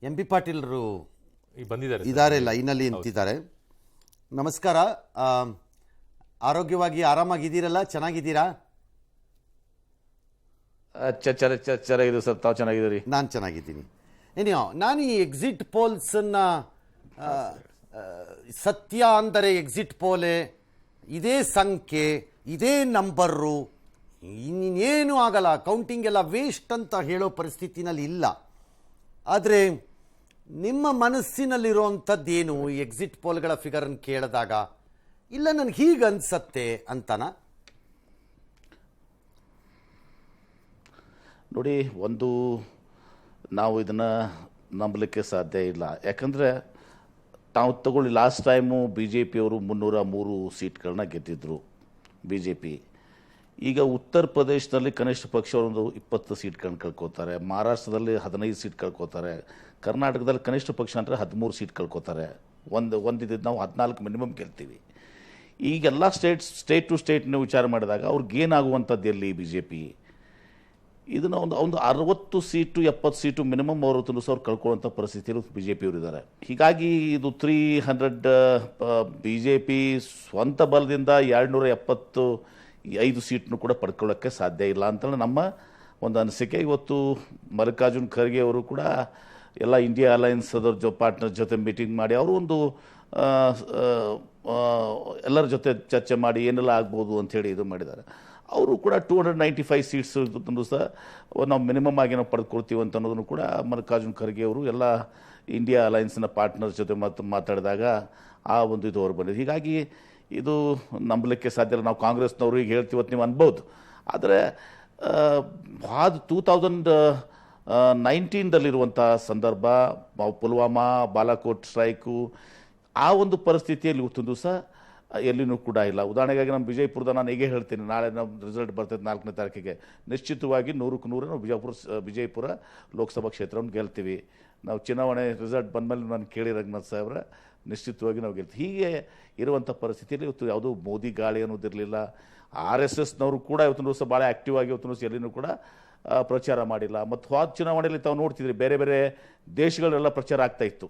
M B ಪಾಟೀಲ್ರು ಬಂದಿದ್ದಾರೆ ಲೈನಲ್ಲಿ ನಿಂತಿದ್ದಾರೆ. ನಮಸ್ಕಾರ. ಆರೋಗ್ಯವಾಗಿ ಆರಾಮಾಗಿದ್ದೀರಲ್ಲ? ಚೆನ್ನಾಗಿದ್ದೀರಾ? ಚೆನ್ನಾಗಿದೆ ಸರ್, ತಾವು ಚೆನ್ನಾಗಿದ್ದೀರಿ? ನಾನು ಚೆನ್ನಾಗಿದ್ದೀನಿ. ಏನೋ ನಾನು ಈ ಎಕ್ಸಿಟ್ ಪೋಲ್ಸನ್ನು ಸತ್ಯ ಅಂದರೆ ಎಕ್ಸಿಟ್ ಪೋಲೆ ಇದೇ ಸಂಖ್ಯೆ ಇದೇ ನಂಬರು ಇನ್ನೇನು ಆಗಲ್ಲ, ಕೌಂಟಿಂಗ್ ಎಲ್ಲ ವೇಸ್ಟ್ ಅಂತ ಹೇಳೋ ಪರಿಸ್ಥಿತಿನಲ್ಲಿ ಇಲ್ಲ. ಆದರೆ ನಿಮ್ಮ ಮನಸ್ಸಿನಲ್ಲಿರುವಂಥದ್ದೇನು ಈ ಎಕ್ಸಿಟ್ ಪೋಲ್ಗಳ ಫಿಗರನ್ನು ಕೇಳಿದಾಗ? ಇಲ್ಲ ನನಗೆ ಹೀಗೆ ಅನ್ಸತ್ತೆ ಅಂತನ? ನೋಡಿ, ಒಂದು ನಾವು ಇದನ್ನು ನಂಬಲಿಕ್ಕೆ ಸಾಧ್ಯ ಇಲ್ಲ. ಯಾಕಂದರೆ ತಾವು ತಗೊಳ್ಳಿ, ಲಾಸ್ಟ್ ಟೈಮು ಬಿ ಜೆ ಪಿಯವರು 303 ಸೀಟ್ಗಳನ್ನ ಗೆದ್ದಿದ್ರು ಬಿ ಜೆ ಪಿ. ಈಗ ಉತ್ತರ ಪ್ರದೇಶದಲ್ಲಿ ಕನಿಷ್ಠ ಪಕ್ಷ ಒಂದು 20 ಸೀಟ್ಗಳನ್ನ ಕಳ್ಕೊತಾರೆ, ಮಹಾರಾಷ್ಟ್ರದಲ್ಲಿ 15 ಸೀಟ್ ಕಳ್ಕೊತಾರೆ, ಕರ್ನಾಟಕದಲ್ಲಿ ಕನಿಷ್ಠ ಪಕ್ಷ ಅಂದರೆ 13 ಸೀಟ್ ಕಳ್ಕೊತಾರೆ. ಒಂದಿದ್ದು ನಾವು 14 ಮಿನಿಮಮ್ ಗೆಲ್ತೀವಿ. ಈಗೆಲ್ಲ ಸ್ಟೇಟ್ ಟು ಸ್ಟೇಟ್ ನೀವು ವಿಚಾರ ಮಾಡಿದಾಗ ಅವ್ರಿಗೆ ಏನಾಗುವಂಥದ್ದು ಎಲ್ಲಿ? ಬಿ ಜೆ ಪಿ ಇದನ್ನು ಒಂದು 60 ಸೀಟು 70 ಸೀಟು ಮಿನಿಮಮ್ ಅವರು ಕಳ್ಕೊಳ್ಳುವಂಥ ಪರಿಸ್ಥಿತಿಯಲ್ಲಿ ಬಿ ಜೆ ಪಿಯವರು ಇದ್ದಾರೆ. ಹೀಗಾಗಿ ಇದು 300 ಬಿ ಜೆ ಪಿ ಸ್ವಂತ ಬಲದಿಂದ 275 ಸೀಟ್ನು ಕೂಡ ಪಡ್ಕೊಳ್ಳೋಕ್ಕೆ ಸಾಧ್ಯ ಇಲ್ಲ ಅಂತ ನಮ್ಮ ಒಂದು ಅನಿಸಿಕೆ. ಇವತ್ತು ಮಲ್ಲಿಕಾರ್ಜುನ್ ಖರ್ಗೆ ಅವರು ಕೂಡ ಎಲ್ಲ ಇಂಡಿಯಾ ಅಲಯನ್ಸ್ ಅದರ ಪಾರ್ಟ್ನರ್ ಜೊತೆ ಮೀಟಿಂಗ್ ಮಾಡಿ ಅವರು ಒಂದು ಎಲ್ಲರ ಜೊತೆ ಚರ್ಚೆ ಮಾಡಿ ಏನೆಲ್ಲ ಆಗ್ಬೋದು ಅಂಥೇಳಿ ಇದು ಮಾಡಿದ್ದಾರೆ. ಅವರು ಕೂಡ 295 ಸೀಟ್ಸ್ ಸಹ ನಾವು ಮಿನಿಮಮ್ ಆಗಿ ನಾವು ಪಡೆದುಕೊಳ್ತೀವಿ ಅಂತ ಅನ್ನೋದನ್ನು ಕೂಡ ಮಲ್ಲಿಕಾರ್ಜುನ್ ಖರ್ಗೆ ಅವರು ಎಲ್ಲ ಇಂಡಿಯಾ ಅಲಯನ್ಸ್ನ ಪಾರ್ಟ್ನರ್ ಜೊತೆ ಮಾತಾಡಿದಾಗ ಆ ಒಂದು ಇದು ಹೊರಗೆ ಬಂದಿದೆ. ಹೀಗಾಗಿ ಇದು ನಂಬಲಿಕ್ಕೆ ಸಾಧ್ಯ ಇಲ್ಲ. ನಾವು ಕಾಂಗ್ರೆಸ್ನವರು ಈಗ ಹೇಳ್ತೀವತ್ತು ನೀವು ಅನ್ಬೋದು, ಆದರೆ 2019ದಲ್ಲಿರುವಂಥ ಸಂದರ್ಭ, ಪುಲ್ವಾಮಾ ಬಾಲಾಕೋಟ್ ಸ್ಟ್ರೈಕು, ಆ ಒಂದು ಪರಿಸ್ಥಿತಿಯಲ್ಲಿ ಇವತ್ತೊಂದು ಸಹ ಎಲ್ಲಿನೂ ಕೂಡ ಇಲ್ಲ. ಉದಾಹರಣೆಗಾಗಿ ನಮ್ಮ ವಿಜಯಪುರದ ನಾನು ಹೇಗೆ ಹೇಳ್ತೀನಿ, ನಾಳೆ ನಮ್ಮ ರಿಸಲ್ಟ್ ಬರ್ತದೆ 4ನೇ ತಾರೀಕಿಗೆ, ನಿಶ್ಚಿತವಾಗಿ 100ಕ್ಕೆ 100 ನಾವು ವಿಜಯಪುರ ಲೋಕಸಭಾ ಕ್ಷೇತ್ರವನ್ನು ಗೆಲ್ತೀವಿ. ನಾವು ಚುನಾವಣೆ ರಿಸಲ್ಟ್ ಬಂದಮೇಲೆ ನಾನು ಕೇಳಿ ರಂಗನಾಥ್ ಸಾಹೇಬ್ರ ನಿಶ್ಚಿತವಾಗಿ ನಾವು ಗೆಲ್ತೀವಿ. ಹೀಗೆ ಇರುವಂಥ ಪರಿಸ್ಥಿತಿಯಲ್ಲಿ ಇವತ್ತು ಯಾವುದೂ ಮೋದಿ ಗಾಳಿ ಅನ್ನೋದಿರಲಿಲ್ಲ. RSSನವರು ಕೂಡ ಇವತ್ತಿನ ದಿವಸ ಭಾಳ ಆ್ಯಕ್ಟಿವ್ ಆಗಿ ಇವತ್ತಿನ ದಿವಸ ಎಲ್ಲಿನೂ ಕೂಡ ಪ್ರಚಾರ ಮಾಡಿಲ್ಲ. ಮತ್ತು ಹೋದ ಚುನಾವಣೆಯಲ್ಲಿ ತಾವು ನೋಡ್ತಿದ್ರಿ, ಬೇರೆ ಬೇರೆ ದೇಶಗಳೆಲ್ಲ ಪ್ರಚಾರ ಆಗ್ತಾಯಿತ್ತು.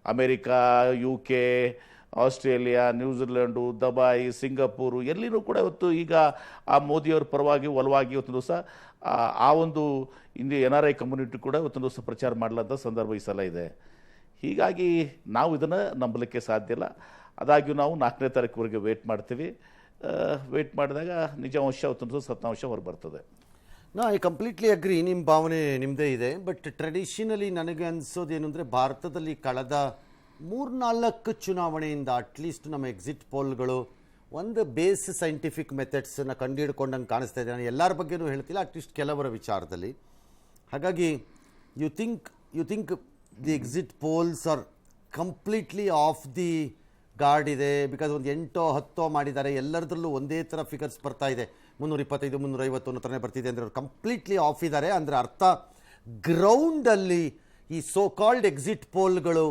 America, UK, Australia, New Zealand, Dubai, Singapore ಎಲ್ಲಿನೂ ಕೂಡ ಇವತ್ತು ಈಗ ಆ ಮೋದಿಯವ್ರ ಪರವಾಗಿ ಒಲವಾಗಿ ಇವತ್ತು ದಿವಸ ಆ ಒಂದು NRI ಕಮ್ಯುನಿಟಿ ಕೂಡ ಇವತ್ತು ದಿವಸ ಪ್ರಚಾರ ಮಾಡಲಂಥ ಸಂದರ್ಭ ಈ ಸಲ ಇದೆ. ಹೀಗಾಗಿ ನಾವು ಇದನ್ನು ನಂಬಲಿಕ್ಕೆ ಸಾಧ್ಯ ಇಲ್ಲ. ಆದಾಗ್ಯೂ ನಾವು 4ನೇ ತಾರೀಕುವರೆಗೆ ವೇಟ್ ಮಾಡ್ತೀವಿ. ವೇಟ್ ಮಾಡಿದಾಗ ನಿಜಾಂಶ ಇವತ್ತು ದಿವಸ ಸತ್ಯಾಂಶ ಹೊರಗೆ ಬರ್ತದೆ. ಐ ಕಂಪ್ಲೀಟ್ಲಿ ಅಗ್ರಿ, ನಿಮ್ಮ ಭಾವನೆ ನಿಮ್ಮದೇ ಇದೆ. ಬಟ್ ಟ್ರೆಡಿಷನಲಿ ನನಗೆ ಅನಿಸೋದೇನು ಅಂದರೆ, ಭಾರತದಲ್ಲಿ ಕಳೆದ 3-4 ಚುನಾವಣೆಯಿಂದ ಅಟ್ಲೀಸ್ಟ್ ನಮ್ಮ ಎಕ್ಸಿಟ್ ಪೋಲ್ಗಳು ಒಂದು ಬೇಸ್ ಸೈಂಟಿಫಿಕ್ ಮೆಥಡ್ಸನ್ನು ಕಂಡುಹಿಡ್ಕೊಂಡಂಗೆ ಕಾಣಿಸ್ತಾ ಇದೆ. ನಾನು ಎಲ್ಲರ ಬಗ್ಗೆನೂ ಹೇಳ್ತಿಲ್ಲ, ಅಟ್ಲೀಸ್ಟ್ ಕೆಲವರ ವಿಚಾರದಲ್ಲಿ. ಹಾಗಾಗಿ you think the exit polls are completely off the guard ಇದೆ? ಬಿಕಾಸ್ ಒಂದು 8-10 ಮಾಡಿದ್ದಾರೆ, ಎಲ್ಲರದ್ರಲ್ಲೂ ಒಂದೇ ಥರ ಫಿಗರ್ಸ್ ಬರ್ತಾ ಇದೆ, 325 350 ಅನ್ನೋ ಥರನೇ ಬರ್ತಿದೆ ಅಂದರೆ ಅವ್ರು ಕಂಪ್ಲೀಟ್ಲಿ ಆಫ್ ಇದ್ದಾರೆ ಅಂದರೆ ಅರ್ಥ ಗ್ರೌಂಡಲ್ಲಿ ಈ ಸೋ ಕಾಲ್ಡ್ ಎಕ್ಸಿಟ್ ಪೋಲ್ಗಳು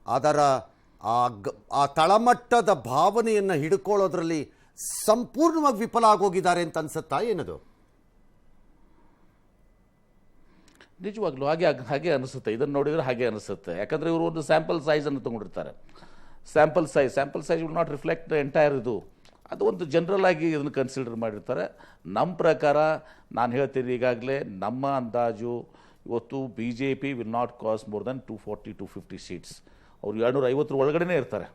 ಅದರ ಆ ತಳಮಟ್ಟದ ಭಾವನೆಯನ್ನು ಹಿಡ್ಕೊಳ್ಳೋದ್ರಲ್ಲಿ ಸಂಪೂರ್ಣವಾಗಿ ವಿಫಲ ಆಗೋಗಿದ್ದಾರೆ ಅಂತ ಅನ್ಸುತ್ತಾ ಏನದು? ನಿಜವಾಗ್ಲೂ ಹಾಗೆ ಅನಿಸುತ್ತೆ. ಇದನ್ನು ನೋಡಿದರೆ ಹಾಗೆ ಅನಿಸುತ್ತೆ. ಯಾಕಂದರೆ ಇವರು ಒಂದು ಸ್ಯಾಂಪಲ್ ಸೈಜನ್ನು ತೊಗೊಂಡಿರ್ತಾರೆ. Sample size will not reflect the entire ಇದು. ಅದು ಒಂದು ಜನರಲ್ ಆಗಿ ಇದನ್ನು ಕನ್ಸಿಡರ್ ಮಾಡಿರ್ತಾರೆ. ನಮ್ಮ ಪ್ರಕಾರ ನಾನು ಹೇಳ್ತೀನಿ, ಈಗಾಗಲೇ ನಮ್ಮ ಅಂದಾಜು ಇವತ್ತು BJP will not cost more than 240-250 seats. ಅವರು 250 ಒಳಗಡೆ ಇರ್ತಾರೆ.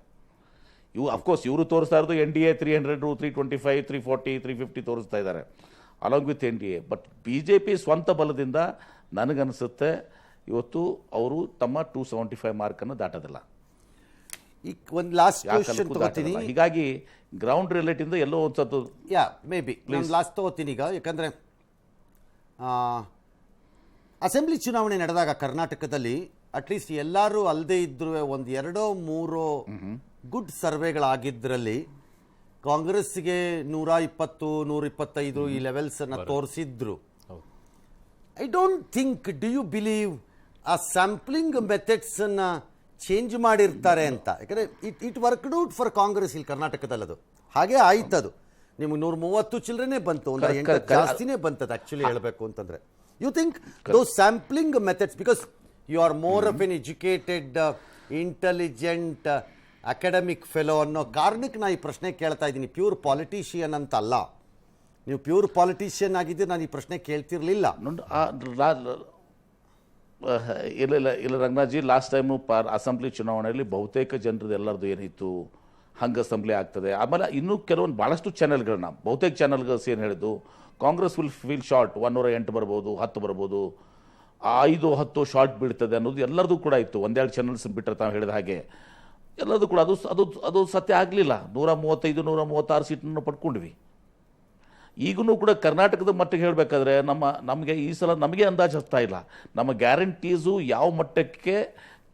ಅಫ್ಕೋರ್ಸ್ ಇವರು ತೋರಿಸ್ತಾ ಇರೋದು NDA 300, 325, 340, 350 ತೋರಿಸ್ತಾ ಇದ್ದಾರೆ along with NDA. But BJP ಸ್ವಂತ ಬಲದಿಂದ ನನಗನ್ನಿಸುತ್ತೆ ಇವತ್ತು ಅವರು ತಮ್ಮ 275 ಮಾರ್ಕನ್ನು ದಾಟೋದಿಲ್ಲ. ಈಗ ಒಂದು ಲಾಸ್ಟ್ ಕ್ವೆಶ್ಚನ್ ತಗೋತೀನಿ. ಹೀಗಾಗಿ ಗ್ರೌಂಡ್ ರಿಲೇಟಿಂದ ಎಲ್ಲೋ ಒಂದು ಸತ್ತು ಮೇ ಬಿ ನಾನು ಲಾಸ್ಟ್ ತಗೋತೀನಿ ಈಗ. ಯಾಕಂದರೆ ಅಸೆಂಬ್ಲಿ ಚುನಾವಣೆ ನಡೆದಾಗ ಕರ್ನಾಟಕದಲ್ಲಿ ಅಟ್ಲೀಸ್ಟ್ ಎಲ್ಲರೂ ಅಲ್ಲದೆ ಇದ್ರೂ ಒಂದು 2-3 ಗುಡ್ ಸರ್ವೆಗಳಾಗಿದ್ದರಲ್ಲಿ ಕಾಂಗ್ರೆಸ್ಗೆ 120-125 ಈ ಲೆವೆಲ್ಸನ್ನು ತೋರಿಸಿದ್ರು. I don't think, do you believe ಆ ಸ್ಯಾಂಪ್ಲಿಂಗ್ ಮೆಥಡ್ಸನ್ನು ಚೇಂಜ್ ಮಾಡಿರ್ತಾರೆ ಅಂತ? ಯಾಕಂದರೆ it worked out for Congress ಇಲ್ಲಿ ಕರ್ನಾಟಕದಲ್ಲಿ. ಅದು ಹಾಗೆ ಆಯ್ತದು. ನಿಮಗೆ 130 ಚಿಲ್ಲರೆನೇ ಬಂತು, ಒಂದು 8 ಜಾಸ್ತಿನೇ ಬಂತದ್ದು ಆ್ಯಕ್ಚುಲಿ ಹೇಳಬೇಕು ಅಂತಂದರೆ. You think those sampling methods, because you are more of an educated intelligent academic fellow ಅನ್ನೋ ಕಾರಣಕ್ಕೆ ನಾನು ಈ ಪ್ರಶ್ನೆ ಕೇಳ್ತಾ ಇದ್ದೀನಿ. ಪ್ಯೂರ್ ಪಾಲಿಟಿಷಿಯನ್ ಅಂತ ಅಲ್ಲ. ನೀವು ಪ್ಯೂರ್ ಪಾಲಿಟಿಷಿಯನ್ ಆಗಿದ್ದರೆ ನಾನು ಈ ಪ್ರಶ್ನೆ ಕೇಳ್ತಿರ್ಲಿಲ್ಲ. ಇಲ್ಲ ರಂಗನಾಥ್ಜಿ, ಲಾಸ್ಟ್ ಟೈಮು ಅಸೆಂಬ್ಲಿ ಚುನಾವಣೆಯಲ್ಲಿ ಬಹುತೇಕ ಜನರದ್ದು ಎಲ್ಲರದ್ದು ಏನಿತ್ತು, ಹಂಗೆ ಅಸೆಂಬ್ಲಿ ಆಗ್ತದೆ. ಆಮೇಲೆ ಇನ್ನೂ ಕೆಲವೊಂದು ಭಾಳಷ್ಟು ಚಾನೆಲ್ಗಳನ್ನ, ಬಹುತೇಕ ಚಾನೆಲ್ಗಳ್ಸ್ ಏನು ಹೇಳಿದ್ದು, ಕಾಂಗ್ರೆಸ್ ವಿಲ್ ಫೀಲ್ ಶಾರ್ಟ್, 108 ಬರ್ಬೋದು, 10 ಬರ್ಬೋದು, 5-10 ಶಾರ್ಟ್ ಬೀಳ್ತದೆ ಅನ್ನೋದು ಎಲ್ಲರದು ಕೂಡ ಇತ್ತು. ಒಂದೆರಡು ಚಾನಲ್ಸ್ ಬಿಟ್ಟರೆ ತಾವು ಹೇಳಿದ ಹಾಗೆ ಎಲ್ಲರದು ಕೂಡ ಅದು ಅದು ಅದು ಸತ್ಯ ಆಗಲಿಲ್ಲ. 135, 136 ಸೀಟನ್ನು ಪಡ್ಕೊಂಡ್ವಿ. ಈಗೂ ಕೂಡ ಕರ್ನಾಟಕದ ಮಟ್ಟಿಗೆ ಹೇಳಬೇಕಾದ್ರೆ ನಮಗೆ ಈ ಸಲ ನಮಗೆ ಅಂದಾಜು ಹತ್ತಾ ಇಲ್ಲ. ನಮ್ಮ ಗ್ಯಾರಂಟೀಸು ಯಾವ ಮಟ್ಟಕ್ಕೆ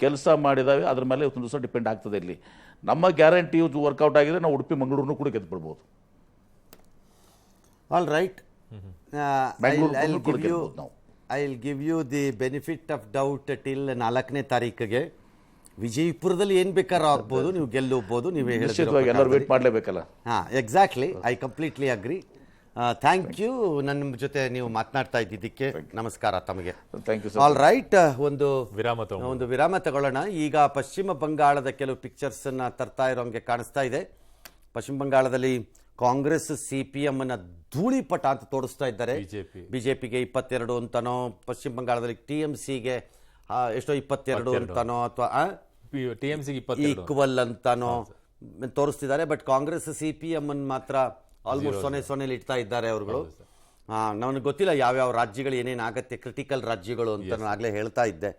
ಕೆಲಸ ಮಾಡಿದಾವೆ ಅದ್ರ ಮೇಲೆ ಒಂದು ದಿವಸ ಡಿಪೆಂಡ್ ಆಗ್ತದೆ. ಇಲ್ಲಿ ನಮ್ಮ ಗ್ಯಾರಂಟಿ ವರ್ಕೌಟ್ ಆಗಿದೆ, ನಾವು ಉಡುಪಿ ಮಂಗಳೂರನ್ನು ಕೂಡ ಗೆದ್ಬಿಡ್ಬೋದು. All right, I will give you the benefit of doubt till 4ನೇ ತಾರೀಕಿಗೆ. ವಿಜಯಪುರದಲ್ಲಿ ಏನು ಬೇಕಾದ್ರೂ ಆಗ್ಬೋದು, ನೀವು ಗೆಲ್ಲಬಹುದು. ನೀವೇ ಎಲ್ಲರೂ ವೇಟ್ ಮಾಡಲೇಬೇಕಲ್ಲ. ಹಾಂ, exactly, I completely agree. Thank you. ನನ್ನ ಜೊತೆ ನೀವು ಮಾತನಾಡ್ತಾ ಇದ್ದಿದ್ದಕ್ಕೆ ನಮಸ್ಕಾರ ತಮಗೆ. Thank you. ಆಲ್ ರೈಟ್, ಒಂದು ವಿರಾಮ ತಗೊಳ್ಳೋಣ. ಈಗ ಪಶ್ಚಿಮ ಬಂಗಾಳದ ಕೆಲವು ಪಿಕ್ಚರ್ಸನ್ನು ತರ್ತಾ ಇರೋಂಗೆ ಕಾಣಿಸ್ತಾ ಇದೆ. ಪಶ್ಚಿಮ ಬಂಗಾಳದಲ್ಲಿ ಕಾಂಗ್ರೆಸ್ CPM ಅನ್ನ ಧೂಳಿಪಟ ಅಂತ ತೋರಿಸ್ತಾ ಇದ್ದಾರೆ. ಬಿಜೆಪಿಗೆ 22 ಅಂತನೋ, ಪಶ್ಚಿಮ ಬಂಗಾಳದಲ್ಲಿ TMCಗೆ ಎಷ್ಟೋ 22 ಅಂತನೋ, ಅಥವಾ ಈಕ್ವಲ್ ಅಂತಾನೋ ತೋರಿಸ್ತಿದ್ದಾರೆ. ಬಟ್ ಕಾಂಗ್ರೆಸ್ CPM ಅನ್ನು ಮಾತ್ರ ಆಲ್ಮೋಸ್ಟ್ ಸೊನ್ನೆಲಿ ಇಡ್ತಾ ಇದ್ದಾರೆ ಅವರುಗಳು. ನನಗೆ ಗೊತ್ತಿಲ್ಲ ಯಾವ್ಯಾವ ರಾಜ್ಯಗಳು ಏನೇನು ಆಗತ್ತೆ, ಕ್ರಿಟಿಕಲ್ ರಾಜ್ಯಗಳು ಅಂತ ನಾನು ಆಗಲೇ ಹೇಳ್ತಾ ಇದ್ದೆ.